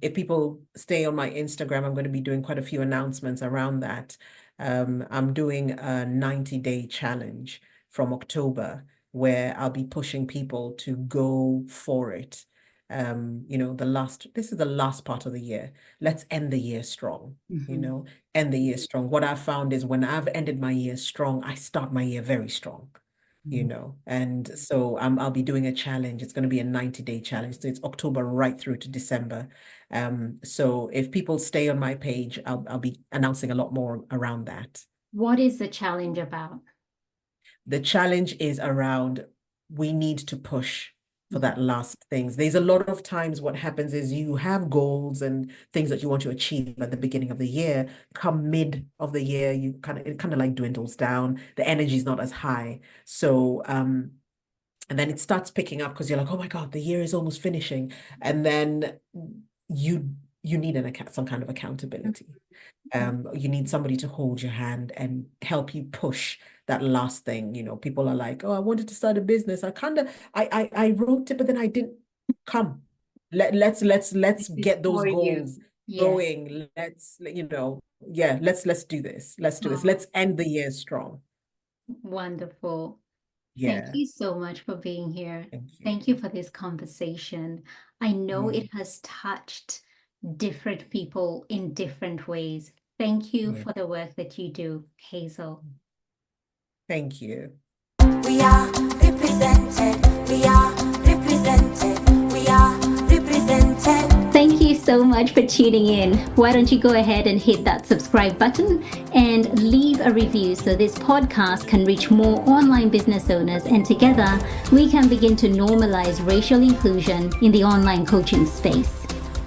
if people stay on my Instagram, I'm going to be doing quite a few announcements around that. I'm doing a 90-day challenge from October where I'll be pushing people to go for it. This is the last part of the year. Let's end the year strong, mhm. end the year strong. What I've found is when I've ended my year strong, I start my year very strong. And so I'll be doing a challenge. It's going to be a 90-day challenge. So it's October right through to December. So if people stay on my page, I'll be announcing a lot more around that. What is the challenge about? The challenge is around we need to push for Mhm. that last things. There's a lot of times what happens is you have goals and things that you want to achieve at the beginning of the year. Come mid of the year, it kind of like dwindles down. The energy is not as high. So and then it starts picking up because you're like, oh my God, the year is almost finishing. And then you you need some kind of accountability. You need somebody to hold your hand and help you push that last thing. People are like, oh, I wanted to start a business. I wrote it, but then I didn't come. Let's This is get those for you. goals Yes. going. Yeah, let's do this. Let's do this. Oh, Let's end the year strong. wonderful. Thank Yeah, you so much for being here. thank you. Thank you for this conversation. I know Yeah, it has touched different people in different ways. Thank you yeah. for the work that you do, Hazel. Thank you. We are represented. We are represented. We are represented. represented. Thank you so much for tuning in. Why don't you go ahead and hit that subscribe button and leave a review so this podcast can reach more online business owners, and together we can begin to normalize racial inclusion in the online coaching space.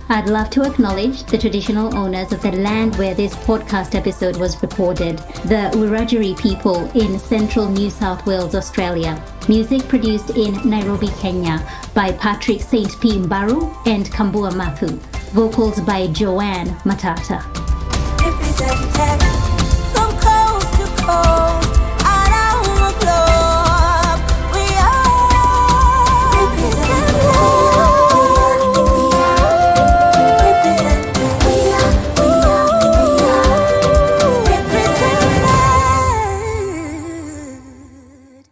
I'd love to acknowledge the traditional owners of the land where this podcast episode was recorded, the Wiradjuri people in central New South Wales, Australia. Music produced in Nairobi, Kenya by Patrick St. P. Mbaru and Kambua Mathu. Vocals by Joanne Matata. Represented.